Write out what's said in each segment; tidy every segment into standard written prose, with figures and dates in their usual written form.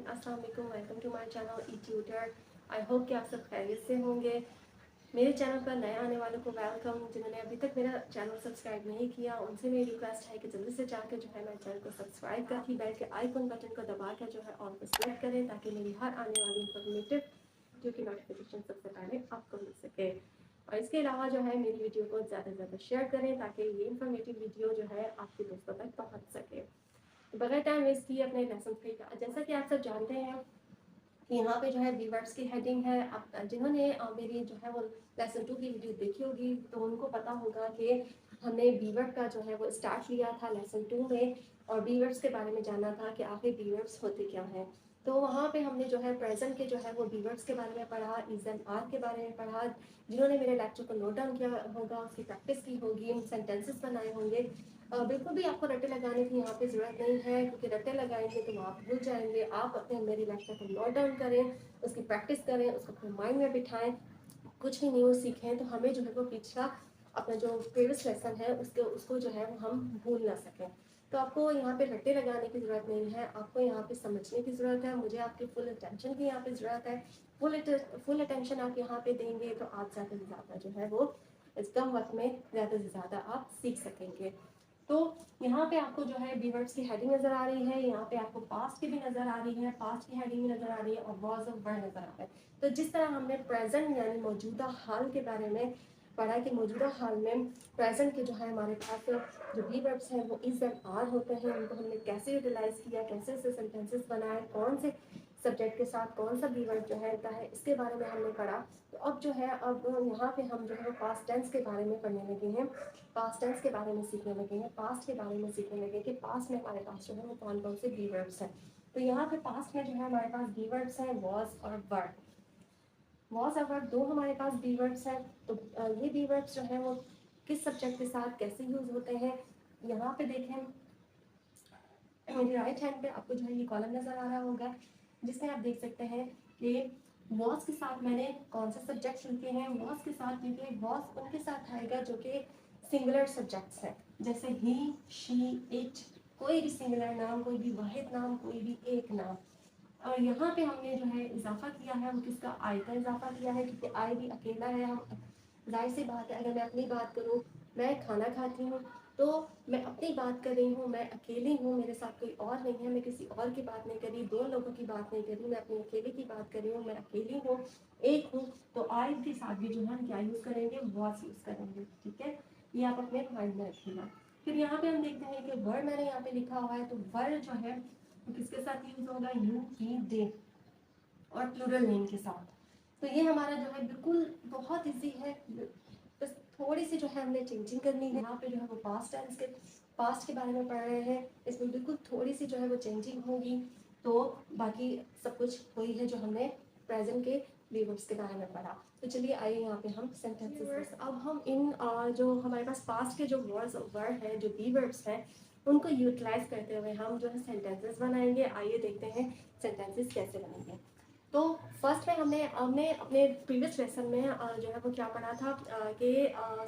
अस्सलाम वालेकुम, welcome to my channel E tutor. I hope कि आप सब खैरियत से होंगे। मेरे चैनल पर नए आने वालों को वेलकम। जिन्होंने अभी तक मेरा चैनल सब्सक्राइब नहीं किया उनसे मेरी रिक्वेस्ट है कि जल्दी से जाकर जो है मेरे चैनल को सब्सक्राइब करके बेल के आइकन बटन को दबाकर जो है ऑल को सेलेक्ट करें ताकि मेरी हर आने वाली इंफॉर्मेटिव जो कि नोटिफिकेशन सबसे पहले आपको मिल सके। और इसके अलावा जो है मेरी वीडियो को ज़्यादा से ज़्यादा शेयर करें ताकि ये इन्फॉर्मेटिव वीडियो जो है आपके दोस्तों तक पहुँच सके। बगैर टाइम वेस्ट किए अपने लेसन थ्री का, जैसा कि आप सब जानते हैं कि यहाँ पे जो है वीवर्स की हेडिंग है। आप जिन्होंने मेरी जो है वो लेसन टू की वीडियो देखी होगी तो उनको पता होगा कि हमने वीवर्ब का जो है वो स्टार्ट लिया था लेसन टू में और वीवर्स के बारे में जाना था कि आखिर वीवर्स होते क्या हैं। तो वहाँ पे हमने जो है प्रेजेंट के जो है वो वीवर्स के बारे में पढ़ा, इज एंड आर के बारे में पढ़ा। जिन्होंने मेरे लेक्चर को नोट डाउन किया होगा उसकी प्रैक्टिस की होगी, सेंटेंसेस बनाए होंगे। बिल्कुल भी आपको रट्टे लगाने की यहाँ पे ज़रूरत नहीं है क्योंकि रट्टे लगाएंगे तो आप भूल जाएंगे। आप अपने मेरी लेक्चर को नोट डाउन करें, उसकी प्रैक्टिस करें, उसको अपने माइंड में बिठाएं, कुछ भी न्यूज़ सीखें तो हमें जो है वो पिछला अपना जो प्रीवियस लेसन है उसको जो है वो हम भूल ना सकें। तो आपको यहाँ पे रट्टे लगाने की ज़रूरत नहीं है, आपको यहाँ पे समझने की ज़रूरत है। मुझे आपकी फुल अटेंशन की यहाँ पे ज़रूरत है। फुल अटेंशन आप यहाँ पे देंगे तो आप ज़्यादा से ज़्यादा जो है वो इस कम वक्त में ज़्यादा से ज़्यादा आप सीख सकेंगे। तो यहाँ पे आपको जो है वीवर्ब्स की हेडिंग नज़र आ रही है, यहाँ पे आपको पास्ट की भी नज़र आ रही है, पास्ट की हेडिंग भी नज़र आ रही है और वॉज ऑफ वर नज़र आ रहा है। तो जिस तरह हमने प्रेजेंट यानी मौजूदा हाल के बारे में पढ़ा कि मौजूदा हाल में प्रेजेंट के जो है हमारे पास जो वीवर्ब्स हैं वो इज एंड आर होते हैं, उनको हमने कैसे यूटिलाइज किया, कैसे से सेंटेंसेस बनाए, कौन से सब्जेक्ट के साथ कौन सा वीवर्ब जो है रहता है, इसके बारे में हमने पढ़ा। तो अब जो है अब यहाँ पे हम जो है पास्ट टेंस के बारे में पढ़ने लगे हैं, पास्ट टेंस के बारे में सीखने लगे हैं, पास्ट के बारे में सीखने लगे कि पास्ट में हमारे पास जो है वो कौन कौन से वीवर्ब्स हैं। तो यहाँ पे पास्ट में जो है हमारे पास वीवर्ब्स हैं वॉज और वर। वॉज और वर दो हमारे पास वीवर्ब्स हैं। तो ये वीवर्ब्स जो है वो किस सब्जेक्ट के साथ कैसे यूज होते हैं, यहाँ पे देखें मेरे राइट हैंड पे आपको जो है ये कॉलम नजर आ रहा होगा जिसमें आप देख सकते हैं कि वॉज के साथ मैंने कौन से सब्जेक्ट्स लिखे हैं। वॉज के साथ क्योंकि वॉज उनके साथ आएगा जो कि सिंगुलर सब्जेक्ट्स हैं, जैसे ही, शी, इट, कोई भी सिंगुलर नाम, कोई भी वाहिद नाम, कोई भी एक नाम। और यहाँ पे हमने जो है इजाफा किया है, हम किसका, आई का इजाफा किया है क्योंकि आई भी अकेला है। हम जाहिर सी बात है अगर मैं अपनी बात करूँ, मैं खाना खाती हूँ तो मैं अपनी बात कर रही हूँ, मैं अकेली हूँ, मेरे साथ कोई और नहीं है, मैं किसी और की बात नहीं कर रही, दो लोगों की बात नहीं कर रही, मैं अपनी अकेले की बात कर रही हूँ, मैं अकेली हूँ, एक हूँ। तो आई के साथ भी जो है हम क्या यूज़ करेंगे, वॉज यूज़ करेंगे। ठीक है, ये आप अपने माइंड में रखिएगा। फिर यहाँ पे हम देखते हैं कि वर्ड मैंने यहाँ पे लिखा हुआ है, तो वर्ड जो है किसके साथ यूज होगा, यू, ही, दे और प्लूरल नेम के साथ। तो ये हमारा जो है बिल्कुल बहुत इजी है, बस थोड़ी सी जो है हमने चेंजिंग करनी है। यहाँ पे जो है वो पास्ट टेंस के पास्ट के बारे में पढ़ रहे हैं, इसमें बिल्कुल थोड़ी सी जो है वो चेंजिंग होगी। तो बाकी सब कुछ वही है जो हमने प्रेजेंट के वीवर्ब्स के बारे में पढ़ा। तो चलिए आइए यहाँ पे हम सेंटेंसेस, अब हम इन जो हमारे पास पास्ट के जो वर्ड हैं, जो वीवर्ब्स हैं, उनको यूटिलाइज करते हुए हम जो है सेंटेंसेस बनाएंगे। आइए देखते हैं सेंटेंसेस कैसे बनेंगे। तो फर्स्ट में हमने हमने अपने प्रीवियस लेसन में जो है वो क्या पढ़ा था कि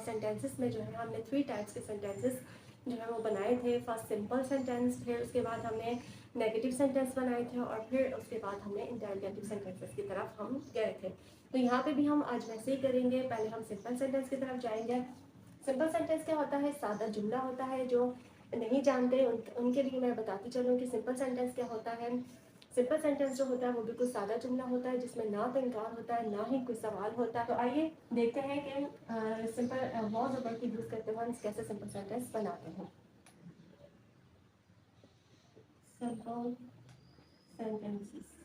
सेंटेंसेस में जो है हमने 3 टाइप्स के सेंटेंसेस जो है वो बनाए थे। फर्स्ट सिंपल सेंटेंस, फिर उसके बाद हमने नेगेटिव सेंटेंस बनाए थे और फिर उसके बाद हमने इंटरोगेटिव सेंटेंसेस की तरफ हम गए थे। तो यहाँ पे भी हम आज वैसे ही करेंगे। पहले हम सिंपल सेंटेंस की तरफ जाएंगे। सिंपल सेंटेंस क्या होता है, सादा जुमला होता है। जो नहीं जानते उनके लिए मैं बताती चलूँ कि सिंपल सेंटेंस क्या होता है। सिंपल सेंटेंस जो होता है वो बिल्कुल सादा जुमला होता है जिसमें ना तो इनकार होता है ना ही कोई सवाल होता है। तो आइए देखते हैं कि सिंपल वॉज और वर की यूज करते हुए हम कैसे सिंपल सेंटेंस बनाते हैं। सिंपल सेंटेंसेस,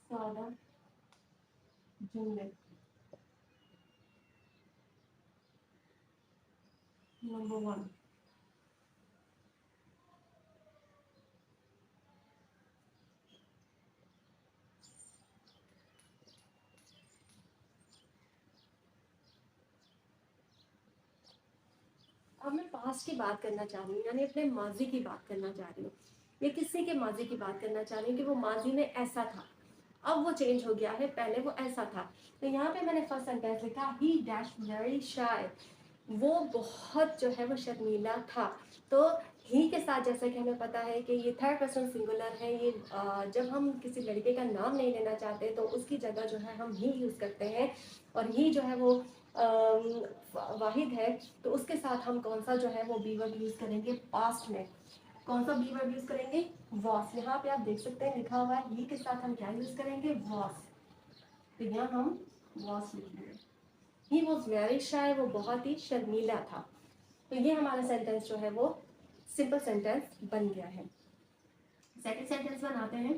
सादा जुमले। नंबर 1, अब मैं पास्ट की बात करना चाह रही हूँ, यानी अपने माजी की बात करना चाह रही हूँ। ये किसी के माजी की बात करना चाह रही हूँ कि वो माजी में ऐसा था, अब वो चेंज हो गया है, पहले वो ऐसा था। तो यहाँ पे मैंने फर्स्ट सेंटेंस लिखा, ही डैश वेरी शाय। वो बहुत जो है वो शर्मीला था। तो ही के साथ जैसा कि हमें पता है कि ये थर्ड पर्सन सिंगुलर है, ये जब हम किसी लड़के का नाम नहीं लेना चाहते तो उसकी जगह जो है हम ही यूज़ करते हैं, और ही जो है वो वाहिद है, तो उसके साथ हम कौन सा जो है वो बी वर्ब यूज़ करेंगे पास्ट में। कौन सा बी वर्ब यूज़ करेंगे? वॉस। यहाँ पे आप देख सकते हैं लिखा हुआ है ही के साथ हम क्या यूज़ करेंगे? वॉस। तो यहाँ हम वॉस लिखेंगे। ही वॉज वेरी शाय, वो बहुत ही शर्मीला था। तो ये हमारा सेंटेंस जो है वो सिंपल सेंटेंस बन गया है। सेकंड सेंटेंस बनाते हैं,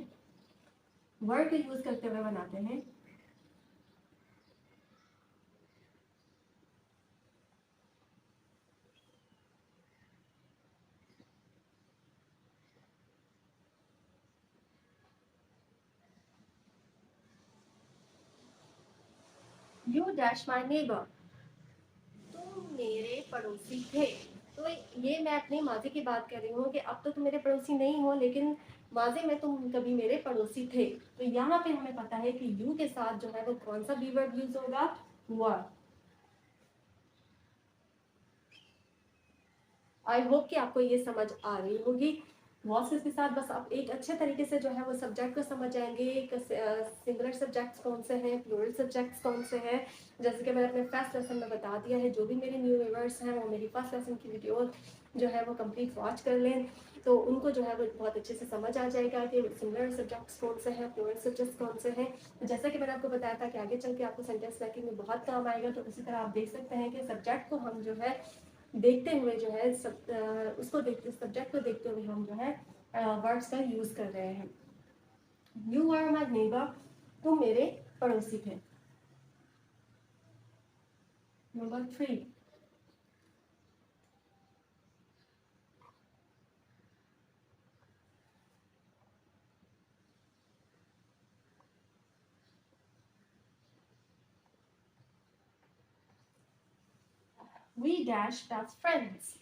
वर्ड को यूज करते हुए बनाते हैं। यू डैश माई नेबर, तुम मेरे पड़ोसी थे। तो ये मैं अपने माजी की बात कर रही हूँ कि अब तो तुम मेरे पड़ोसी नहीं हो, लेकिन माजी में तुम कभी मेरे पड़ोसी थे। तो यहाँ पे हमें पता है कि यू के साथ जो है वो कौन सा बी वर्ब यूज होगा? वर। आई होप कि आपको ये समझ आ रही होगी। वॉसेस के साथ बस आप एक अच्छे तरीके से जो है वो सब्जेक्ट को समझ जाएंगे, सिंगुलर सब्जेक्ट्स कौन से हैं, प्लूरल सब्जेक्ट्स कौन से हैं। जैसे कि मैंने अपने फर्स्ट लेसन में बता दिया है, जो भी मेरे न्यू व्यूअर्स हैं वो मेरी फर्स्ट लेसन की वीडियो जो है वो कंप्लीट वॉच कर लें, तो उनको जो है वो बहुत अच्छे से समझ आ जाएगा कि सिंगुलर सब्जेक्ट्स कौन से हैं, प्लूरल सब्जेक्ट्स कौन से हैं। तो जैसा कि मैंने आपको बताया था कि आगे चल के आपको सेंटेंस मेकिंग में बहुत काम आएगा, तो इसी तरह आप देख सकते हैं कि सब्जेक्ट को हम जो है देखते हुए जो है उसको देखते, सब्जेक्ट को देखते हुए हम जो है वर्ड्स का यूज कर रहे हैं। यू आर माई नेबर, तुम मेरे पड़ोसी थे। नंबर 3, वी डैश बेस्ट फ्रेंड्स,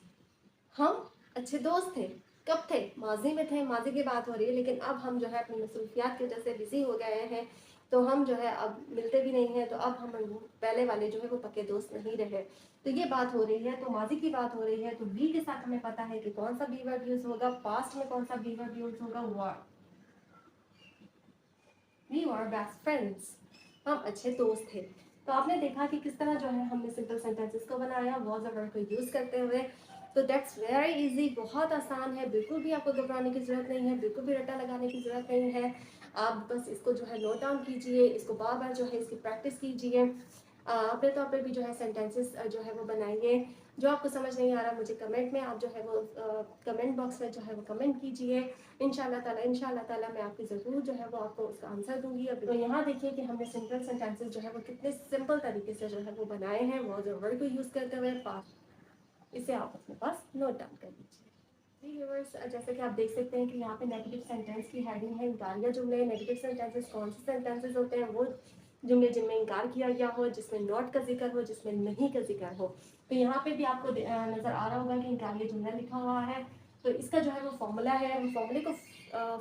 हम अच्छे दोस्त थे। कब थे? माजी में थे, माजी की बात हो रही है, लेकिन अब हम जो है अपनी मसरूफियात की वजह से बिजी हो गए हैं, तो हम जो है अब मिलते भी नहीं हैं, तो अब हम पहले वाले जो है वो पक्के दोस्त नहीं रहे। तो ये बात हो रही है, तो माजी की बात हो रही है, तो बी के साथ हमें पता है कि कौन सा बी वर्ब यूज होगा, पास्ट में कौन सा बी वर्ब यूज होगा? वर। वी वर बेस्ट फ्रेंड्स, हम अच्छे दोस्त थे। तो आपने देखा कि किस तरह जो है हमने सिंपल सेंटेंसेस को बनाया वॉज और वर्ड को यूज करते हुए। तो दैट्स वेरी इजी, बहुत आसान है, बिल्कुल भी आपको घबराने की जरूरत नहीं है, बिल्कुल भी रट्टा लगाने की जरूरत नहीं है। आप बस इसको जो है नोट डाउन कीजिए, इसको बार बार जो है इसकी प्रैक्टिस कीजिए। अपने तौर पर भी जो है सेंटेंसेस जो है वो बनाइए। जो आपको समझ नहीं आ रहा मुझे कमेंट में आप जो है वो कमेंट बॉक्स में जो है वो कमेंट कीजिए। इंशाल्लाह ताला मैं आपकी ज़रूर जो है वो आपको उसका आंसर दूंगी। अब तो यहाँ देखिए कि हमने सिंपल सेंटेंसेस जो है वो कितने सिंपल तरीके से जो है वो बनाए हैं वॉज और वर्ड को यूज़ करते हुए। पास इसे आप अपने पास नोट डाउन कर लीजिए। व्यूअर्स, जैसे कि आप देख सकते हैं कि यहाँ पे नेगेटिव सेंटेंस की हेडिंग है इनकारिया जुमले। नेगेटिव सेंटेंसेस कौन से सेंटेंसेस होते हैं? वो जुमले जिनमें इनकार किया गया हो, जिसमें नॉट का जिक्र हो, जिसमें नहीं का जिक्र हो। तो यहाँ पे भी आपको नजर आ रहा होगा कि इनकारिया जुमला लिखा हुआ है। तो इसका जो है वो फॉर्मूला है, हम फॉर्मूले को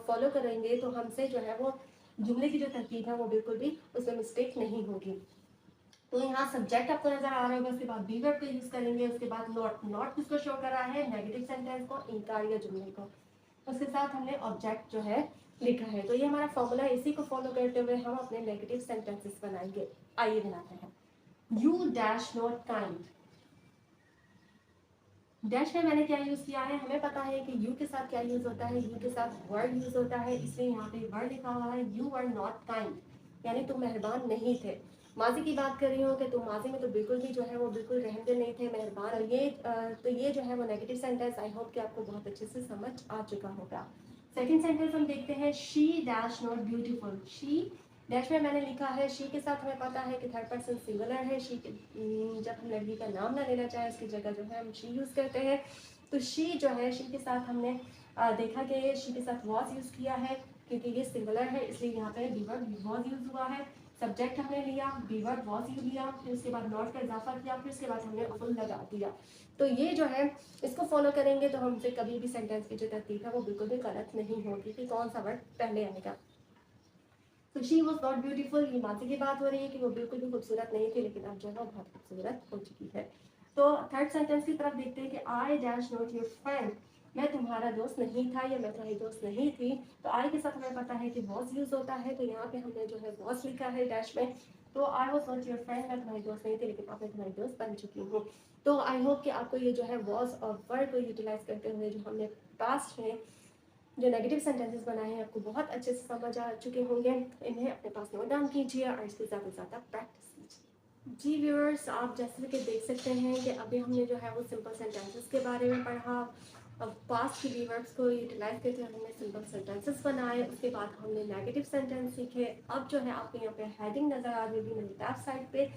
फॉलो करेंगे तो हमसे जो है वो जुमले की जो तरकीब है वो बिल्कुल भी उसमें मिस्टेक नहीं होगी। तो यहाँ सब्जेक्ट आपको नजर आ रहा होगा, उसके बाद बी वर्ब को यूज करेंगे, उसके बाद नॉट। नॉट किसको शो कर रहा है? नेगेटिव सेंटेंस को, इनकार या जुमले को। उसके साथ हमने ऑब्जेक्ट जो है लिखा है। तो ये हमारा फॉर्मूला है, इसी को फॉलो करते हुए हम अपने नेगेटिव सेंटेंसेस बनाएंगे। आइए बनाते हैं। You dash not kind. Dash में मैंने क्या यूज किया है? हमें पता है कि यू के साथ क्या यूज होता है, यू के साथ वर्ड यूज होता है, इसलिए यहाँ पे वर्ड लिखा हुआ है। यू आर नॉट काइंड, यानी तुम मेहरबान नहीं थे। माजी की बात कर रही हूँ कि तुम माजी में तो बिल्कुल भी जो है वो बिल्कुल रहमदिल नहीं थे, मेहरबान। और ये जो है वो नेगेटिव सेंटेंस आई होप कि आपको बहुत अच्छे से समझ आ चुका होगा। सेकेंड सेंटेंस हम देखते हैं, she dash not beautiful. She dash में मैंने लिखा है, शी के साथ हमें पता है कि थर्ड पर्सन सिंगुलर है। शी जब हम लड़की का नाम ना लेना चाहें उसकी जगह जो है हम शी यूज़ करते हैं। तो शी जो है, शी के साथ हमने देखा कि शी के साथ वॉज यूज़ किया है, क्योंकि ये सिंगुलर है इसलिए यहाँ पे बी वर्ब वॉज यूज़ हुआ है। सब्जेक्ट हमने लिया, बी वर्ब वॉज यूज लिया, फिर उसके बाद नॉट का इजाफा किया, फिर उसके बाद हमने फुल लगा दिया। तो ये जो है इसको फॉलो करेंगे तो हमसे कभी भी सेंटेंस की जो तरतीब है वो बिल्कुल भी गलत नहीं होगी कि कौन सा वर्ड पहले आएगा। तो शी वॉज नॉट ब्यूटीफुल, ये माजी की बात हो रही है कि वो बिल्कुल भी खूबसूरत नहीं थी, लेकिन अब जो है वो बहुत खूबसूरत हो चुकी है। तो थर्ड सेंटेंस की तरफ देखते हैं कि I dash not your friend, मैं तुम्हारा दोस्त नहीं था या मैं तुम्हारी दोस्त नहीं थी। तो आई के साथ हमें पता है कि वॉज यूज होता है, तो यहाँ पे हमने जो है वॉज लिखा है डैश में। तो I was not your friend, मैं तुम्हारी दोस्त नहीं थी लेकिन अब मैं तुम्हारी दोस्त बन चुकी हूँ। तो आई होप कि आपको ये जो है वॉज और वर्ड को यूटिलाइज करते हुए जो हमने पास्ट में जो नेगेटिव सेंटेंसेस बनाए हैं आपको बहुत अच्छे से समझ आ चुके होंगे। इन्हें अपने पास नोट डाउन कीजिए और इसकी ज़्यादा से ज़्यादा प्रैक्टिस कीजिए। जी व्यूअर्स, आप जैसे कि देख सकते हैं कि अभी हमने जो है वो सिंपल सेंटेंसेस के बारे में पढ़ा। अब पास्ट की रीवर्ब्स को यूटिलाइज करते हुए हमने सिंपल सेंटेंसेस बनाए, उसके बाद हमने नेगेटिव सेंटेंस सीखे। अब जो है आपको यहाँ पे हेडिंग नज़र आ रही होगी मेरी लेफ्ट साइड पे,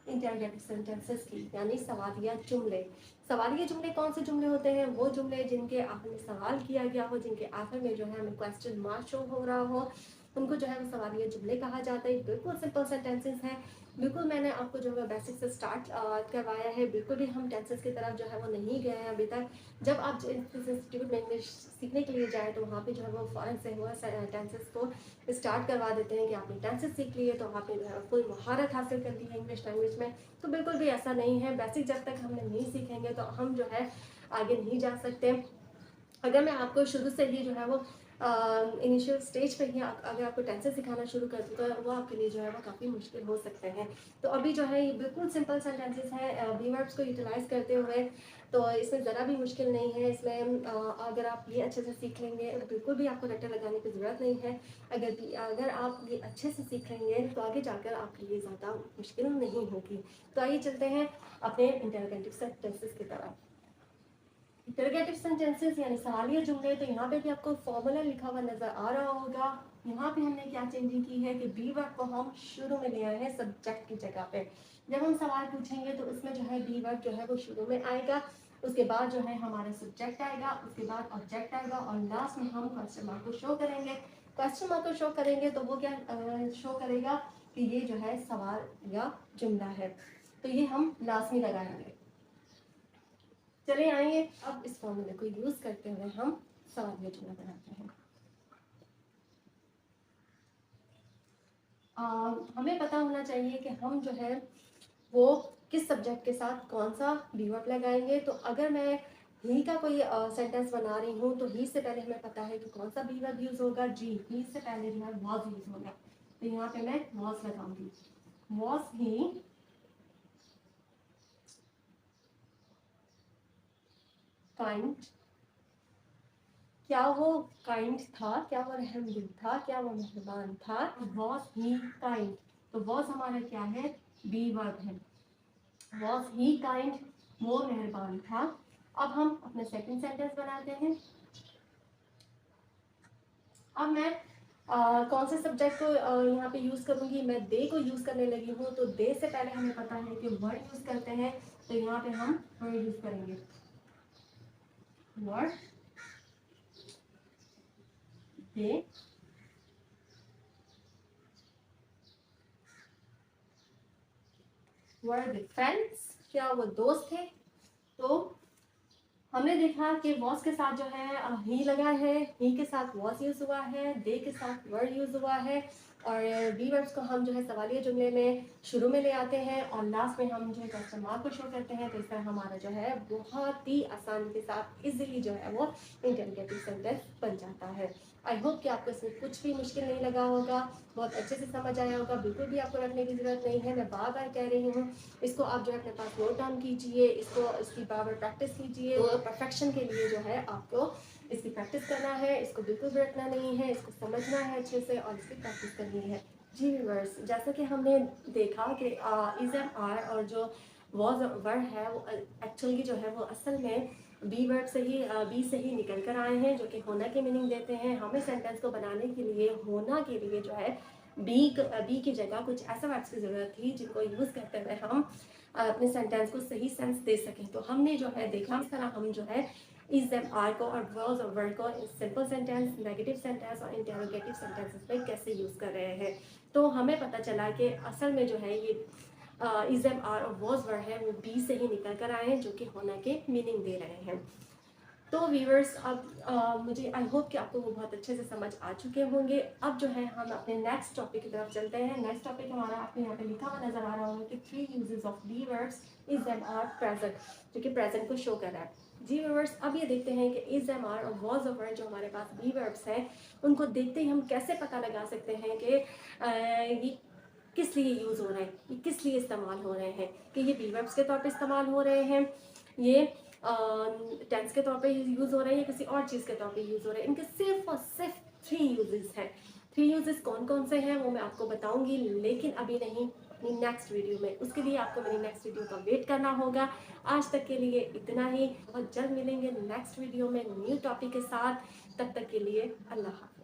इंटरोगेटिव सेंटेंसेस की, यानी सवालिया जुमले। सवालिया जुमले कौन से जुमले होते हैं? वो जुमले जिनके आखिर में सवाल किया गया हो, जिनके आखिर में जो है हमें क्वेश्चन मार्क शो हो रहा हो, उनको जो है वो सवालिया जुमले कहा जाता है। बिल्कुल सिंपल सेंटेंसेस हैं, बिल्कुल मैंने आपको जो है बेसिक से स्टार्ट करवाया है, बिल्कुल भी हम टेंसेस की तरफ जो है वो नहीं गए हैं अभी तक। जब आप इंस्टीट्यूट में इंग्लिश सीखने के लिए जाएँ तो वहाँ पे जो है वो फ़ौरन से हुआ टेंसेस को स्टार्ट करवा देते हैं कि आपने टेंसेस सीख लिए तो आपने जो है फुल महारत हासिल कर ली है इंग्लिश लैंग्वेज में। तो बिल्कुल भी ऐसा नहीं है। बेसिक जब तक हमने नहीं सीखेंगे तो हम जो है आगे नहीं जा सकते। अगर मैं आपको शुरू से ही जो है वो इनिशियल स्टेज पे ही अगर आपको टेंसेस सिखाना शुरू कर दूँ तो वो आपके लिए जो है वो काफ़ी मुश्किल हो सकते हैं। तो अभी जो है ये बिल्कुल सिंपल सेंटेंसेस हैं बी वर्ब्स को यूटिलाइज करते हुए, तो इसमें ज़रा भी मुश्किल नहीं है। इसमें अगर आप ये अच्छे से सीख लेंगे बिल्कुल भी आपको रट्टा लगाने की ज़रूरत नहीं है। अगर आप ये अच्छे से सीख लेंगे तो आगे जाकर आपके लिए ज़्यादा मुश्किल नहीं होगी। तो आइए चलते हैं अपने इंटरोगेटिव सेंटेंसेस की तरफ। इंटरोगेटिव सेंटेंसेस यानी सवालिया जुमले, तो यहाँ पे भी आपको फॉर्मूला लिखा हुआ नजर आ रहा होगा। यहाँ पे हमने क्या चेंजिंग की है कि बी वर्ब को हम शुरू में ले आए हैं सब्जेक्ट की जगह पे। जब हम सवाल पूछेंगे तो उसमें जो है बी वर्ब जो है वो शुरू में आएगा, उसके बाद जो है हमारा सब्जेक्ट आएगा, उसके बाद ऑब्जेक्ट आएगा और लास्ट में हम क्वेश्चन मार्क को शो करेंगे। क्वेश्चन मार्क को शो करेंगे तो वो क्या शो करेगा कि ये जो है सवाल या जुमला है, तो ये हम लास्ट में लगाएंगे। चलिए आइए अब इस फॉर्मूले को यूज करते हुए हम सवालिया जुमला बनाते हैं। हमें पता होना चाहिए कि हम जो है वो किस सब्जेक्ट के साथ कौन सा बी वर्ब लगाएंगे। तो अगर मैं ही का कोई सेंटेंस बना रही हूँ तो ही से पहले हमें पता है कि कौन सा बी वर्ब यूज होगा। जी, ही से पहले जो है वॉज यूज होगा, तो यहाँ पे मैं वॉज लगाऊंगी। वॉज ही काइंड, क्या वो काइंड था, क्या वो रहमदिल था, क्या वो मेहरबान था। वॉज ही काइंड, तो वॉज हमारा क्या है? बी वर्ब है। वॉज ही काइंड, वो मेहरबान था। अब हम अपने सेकंड सेंटेंस बनाते हैं। अब मैं कौन से सब्जेक्ट को यहाँ पे यूज करूंगी? मैं दे को यूज करने लगी हूँ, तो दे से पहले हमें पता है कि वर्ड यूज करते हैं, तो यहाँ पे हम वर्ड यूज करेंगे। वर्ड दे, वर्ड फ्रेंड्स, क्या वो दोस्त थे? तो हमने देखा कि वॉस के साथ जो है ही लगा है, ही के साथ वॉस यूज हुआ है, दे के साथ वर्ड यूज हुआ है, और बी वर्ब्स को हम जो है सवालिया जुमले में शुरू में ले आते हैं और लास्ट में हम जो है क्वेश्चन मार्क को शो करते हैं। तो इस तरह हमारा जो है बहुत ही आसानी के साथ इजीली जो है वो इंटरोगेटिव सेंटेंस बन जाता है। आई होप कि आपको इसमें कुछ भी मुश्किल नहीं लगा होगा, बहुत अच्छे से समझ आया होगा। बिल्कुल भी आपको रखने की ज़रूरत नहीं है, मैं बार बार कह रही हूँ। इसको आप जो है अपने पास नोट डाउन कीजिए, इसकी बार बार प्रैक्टिस कीजिए। परफेक्शन के लिए जो है आपको इसकी प्रैक्टिस करना है, इसको बिल्कुल भी रटना नहीं है, इसको समझना है अच्छे से और इसकी प्रैक्टिस करनी है। जी व्यूअर्स, जैसा कि हमने देखा कि इज एम आर और जो वॉज वर्ड है वो एक्चुअली जो है वो असल में बी वर्ड से ही बी से ही निकल कर आए हैं, जो कि होना की मीनिंग देते हैं। हमें सेंटेंस को बनाने के लिए होना के लिए जो है बी की जगह कुछ ऐसा वर्ड्स की ज़रूरत थी जिनको यूज़ करते हुए हम अपने सेंटेंस को सही सेंस दे सकें। तो हमने जो है देखा इस तरह हम जो है इज एम आर को और वॉज और वर्ड को सिंपल सेंटेंस, नेगेटिव सेंटेंस और इंटरोगेटिव सेंटेंसेस में कैसे यूज़ कर रहे हैं। तो हमें पता चला कि असल में जो है ये इज एम आर और वॉज वर्ड है वो बी से ही निकल कर आए हैं, जो कि होना के मीनिंग दे रहे हैं। तो व्यूअर्स अब मुझे आई होप कि आपको वो बहुत अच्छे से समझ आ चुके होंगे। अब जो है हम अपने नेक्स्ट टॉपिक की तरफ चलते हैं। नेक्स्ट टॉपिक हमारा आपको यहाँ पे लिखा हुआ नजर आ रहा होगा कि 3 uses of be verbs is am are present, जो कि प्रेजेंट को शो कर रहा है। जी व्यूअर्स, अब ये देखते हैं कि इज एम आर और वॉज ओवर जो हमारे पास बी वर्ब्स हैं, उनको देखते ही हम कैसे पता लगा सकते हैं कि ये किस लिए यूज़ हो रहे हैं, ये किस लिए इस्तेमाल हो रहे हैं, कि ये बी वर्ब्स के तौर पे इस्तेमाल हो रहे हैं, ये टेंस के तौर पे यूज़ हो रहे हैं, या किसी और चीज़ के तौर पे यूज़ हो रहे हैं। इनके सिर्फ और सिर्फ 3 यूजेस हैं। 3 यूजेस कौन कौन से हैं वो मैं आपको बताऊंगी, लेकिन अभी नहीं, अपनी नेक्स्ट वीडियो में। उसके लिए आपको मेरी नेक्स्ट वीडियो का वेट करना होगा। आज तक के लिए इतना ही, बहुत जल्द मिलेंगे नेक्स्ट वीडियो में न्यू टॉपिक के साथ। तब तक के लिए अल्लाह हाफ़िज़।